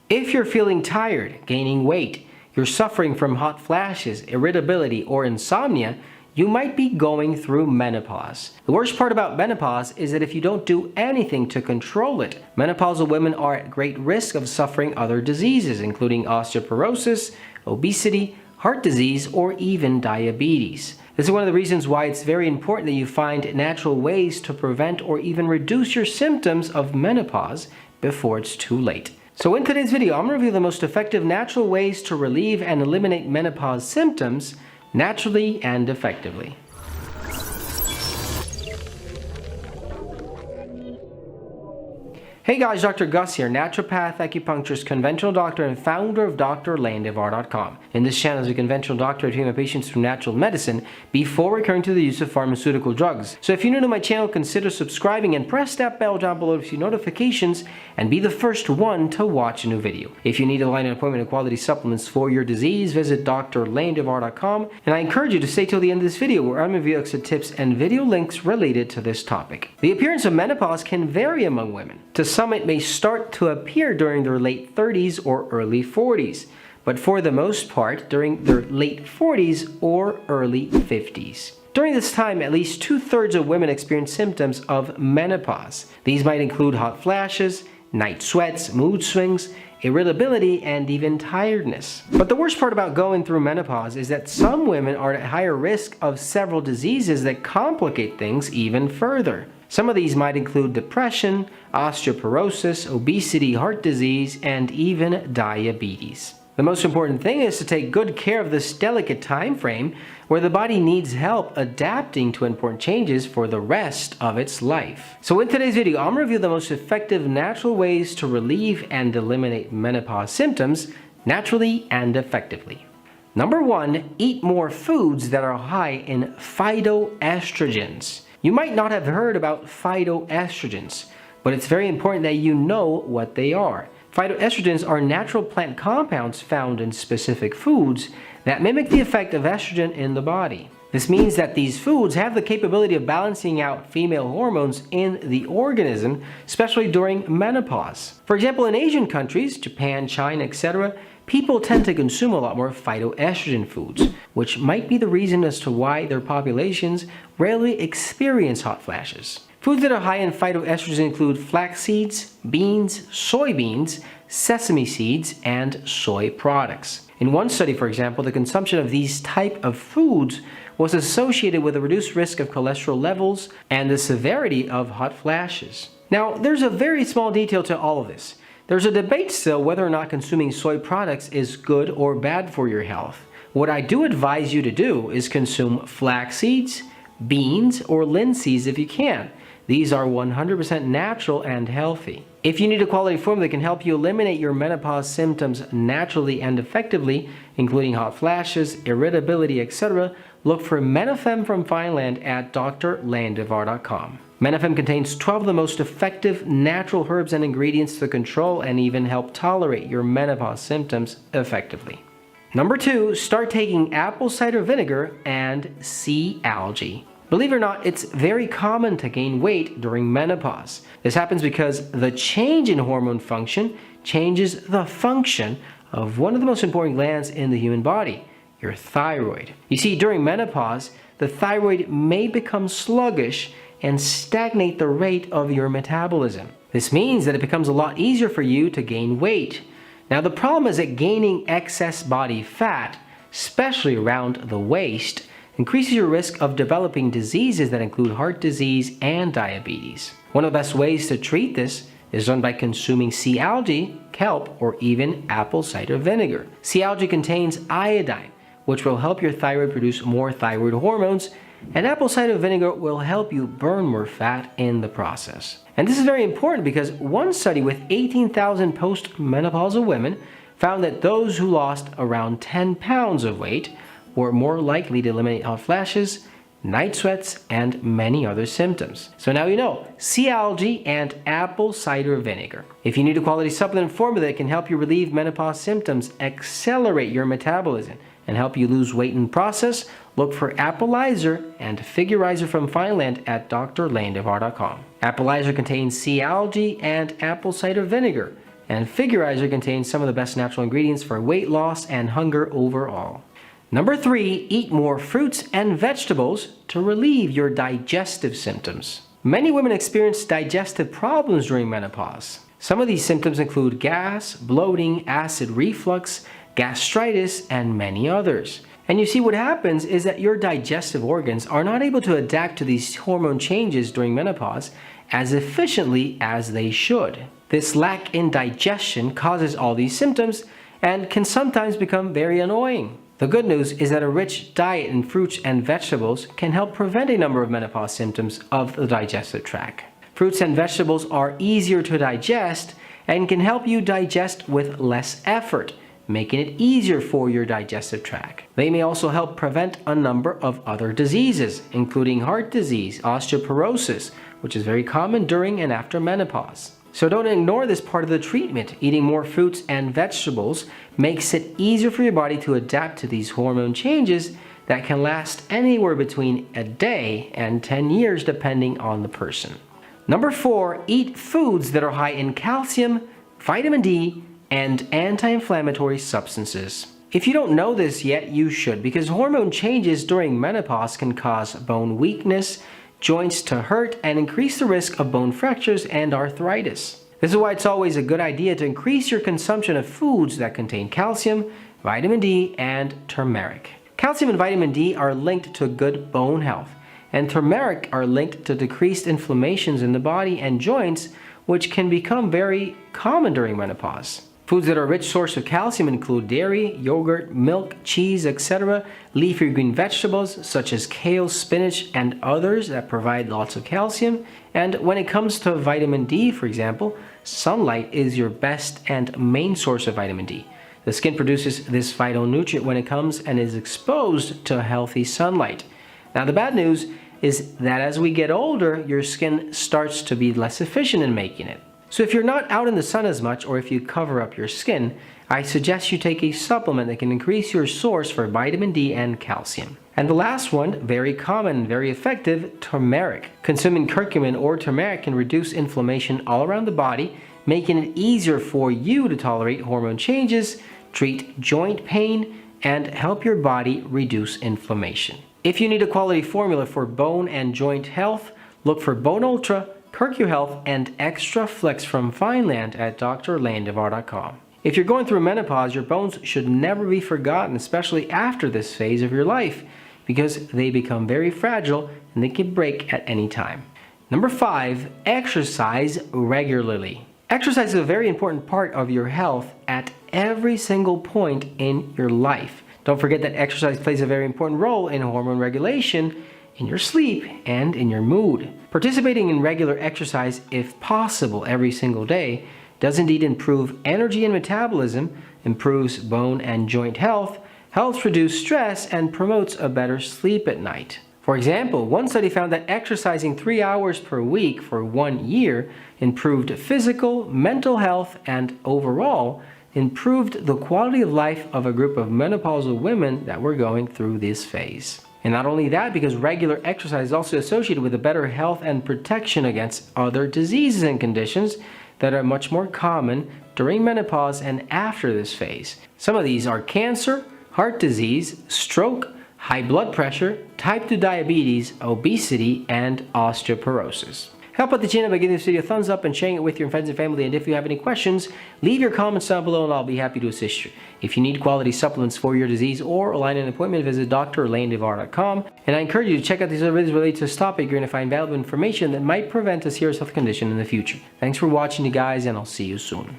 If you're feeling tired, gaining weight, you're suffering from hot flashes, irritability, or insomnia, you might be going through menopause. The worst part about menopause is that if you don't do anything to control it, menopausal women are at great risk of suffering other diseases, including osteoporosis, obesity, heart disease, or even diabetes. This is one of the reasons why it's very important that you find natural ways to prevent or even reduce your symptoms of menopause before it's too late. So in today's video, I'm going to review the most effective natural ways to relieve and eliminate menopause symptoms naturally and effectively. Hey guys, Dr. Gus here, naturopath, acupuncturist, conventional doctor, and founder of drlandivar.com. In this channel, as a conventional doctor, I treat my patients through natural medicine before recurring to the use of pharmaceutical drugs. So if you're new to my channel, consider subscribing and press that bell down below to receive notifications and be the first one to watch a new video. If you need to line an appointment and quality supplements for your disease, visit drlandivar.com, and I encourage you to stay till the end of this video where I'm going to review extra tips and video links related to this topic. The appearance of menopause can vary among women. To some, it may start to appear during their late 30s or early 40s, but for the most part, during their late 40s or early 50s. During this time, at least 2/3 of women experience symptoms of menopause. These might include hot flashes, night sweats, mood swings, irritability, and even tiredness. But the worst part about going through menopause is that some women are at higher risk of several diseases that complicate things even further. Some of these might include depression, osteoporosis, obesity, heart disease, and even diabetes. The most important thing is to take good care of this delicate time frame where the body needs help adapting to important changes for the rest of its life. So in today's video, I'm going to review the most effective natural ways to relieve and eliminate menopause symptoms naturally and effectively. Number 1, eat more foods that are high in phytoestrogens. You might not have heard about phytoestrogens, but it's very important that you know what they are. Phytoestrogens are natural plant compounds found in specific foods that mimic the effect of estrogen in the body. This means that these foods have the capability of balancing out female hormones in the organism, especially during menopause. For example, in Asian countries, Japan, China, etc., people tend to consume a lot more phytoestrogen foods, which might be the reason as to why their populations rarely experience hot flashes. Foods that are high in phytoestrogens include flax seeds, beans, soybeans, sesame seeds, and soy products. In one study, for example, the consumption of these type of foods was associated with a reduced risk of cholesterol levels and the severity of hot flashes. Now, there's a very small detail to all of this. There's a debate still whether or not consuming soy products is good or bad for your health. What I do advise you to do is consume flax seeds, beans, or linseeds if you can. These are 100% natural and healthy. If you need a quality formula that can help you eliminate your menopause symptoms naturally and effectively, including hot flashes, irritability, etc., look for Menafem from Fineland at drlandivar.com. Menafem contains 12 of the most effective natural herbs and ingredients to control and even help tolerate your menopause symptoms effectively. Number 2, start taking apple cider vinegar and sea algae. Believe it or not, it's very common to gain weight during menopause. This happens because the change in hormone function changes the function of one of the most important glands in the human body, your thyroid. You see, during menopause, the thyroid may become sluggish and stagnate the rate of your metabolism. This means that it becomes a lot easier for you to gain weight. Now, the problem is that gaining excess body fat, especially around the waist, increases your risk of developing diseases that include heart disease and diabetes. One of the best ways to treat this is done by consuming sea algae, kelp, or even apple cider vinegar. Sea algae contains iodine, which will help your thyroid produce more thyroid hormones, and apple cider vinegar will help you burn more fat in the process. And this is very important because one study with 18,000 postmenopausal women found that those who lost around 10 pounds of weight were more likely to eliminate hot flashes, night sweats, and many other symptoms. So now you know, sea algae and apple cider vinegar. If you need a quality supplement formula that can help you relieve menopause symptoms, accelerate your metabolism, and help you lose weight in the process, look for Appleizer and Figurizer from Fineland at drlandivar.com. Appleizer contains sea algae and apple cider vinegar, and Figurizer contains some of the best natural ingredients for weight loss and hunger overall. Number 3, eat more fruits and vegetables to relieve your digestive symptoms. Many women experience digestive problems during menopause. Some of these symptoms include gas, bloating, acid reflux, gastritis, and many others. And you see, what happens is that your digestive organs are not able to adapt to these hormone changes during menopause as efficiently as they should. This lack in digestion causes all these symptoms and can sometimes become very annoying. The good news is that a rich diet in fruits and vegetables can help prevent a number of menopause symptoms of the digestive tract. Fruits and vegetables are easier to digest and can help you digest with less effort, making it easier for your digestive tract. They may also help prevent a number of other diseases, including heart disease, osteoporosis, which is very common during and after menopause. So don't ignore this part of the treatment. Eating more fruits and vegetables makes it easier for your body to adapt to these hormone changes that can last anywhere between a day and 10 years depending on the person. Number 4, eat foods that are high in calcium, vitamin D, and anti-inflammatory substances. If you don't know this yet, you should, because hormone changes during menopause can cause bone weakness, joints to hurt, and increase the risk of bone fractures and arthritis. This is why it's always a good idea to increase your consumption of foods that contain calcium, vitamin D, and turmeric. Calcium and vitamin D are linked to good bone health, and turmeric are linked to decreased inflammations in the body and joints, which can become very common during menopause. Foods that are a rich source of calcium include dairy, yogurt, milk, cheese, etc., leafy green vegetables such as kale, spinach, and others that provide lots of calcium. And when it comes to vitamin D, for example, sunlight is your best and main source of vitamin D. The skin produces this vital nutrient when it comes and is exposed to healthy sunlight. Now, the bad news is that as we get older, your skin starts to be less efficient in making it. So if you're not out in the sun as much, or if you cover up your skin, I suggest you take a supplement that can increase your source for vitamin D and calcium. And the last one, very common and very effective, turmeric. Consuming curcumin or turmeric can reduce inflammation all around the body, making it easier for you to tolerate hormone changes, treat joint pain, and help your body reduce inflammation. If you need a quality formula for bone and joint health, look for Bone Ultra, CurcuHealth, and Extra Flex from Fineland at drlandivar.com. If you're going through menopause, your bones should never be forgotten, especially after this phase of your life, because they become very fragile and they can break at any time. Number 5, exercise regularly. Exercise is a very important part of your health at every single point in your life. Don't forget that exercise plays a very important role in hormone regulation, in your sleep, and in your mood. Participating in regular exercise, if possible every single day, does indeed improve energy and metabolism, improves bone and joint health, helps reduce stress, and promotes a better sleep at night. For example, one study found that exercising 3 hours per week for 1 year improved physical, mental health, and overall improved the quality of life of a group of menopausal women that were going through this phase. And not only that, because regular exercise is also associated with a better health and protection against other diseases and conditions that are much more common during menopause and after this phase. Some of these are cancer, heart disease, stroke, high blood pressure, type 2 diabetes, obesity, and osteoporosis. Help out the channel by giving this video a thumbs up and sharing it with your friends and family. And if you have any questions, leave your comments down below and I'll be happy to assist you. If you need quality supplements for your disease or align an appointment, visit drlandivar.com. And I encourage you to check out these other videos related to this topic. You're going to find valuable information that might prevent a serious health condition in the future. Thanks for watching, you guys, and I'll see you soon.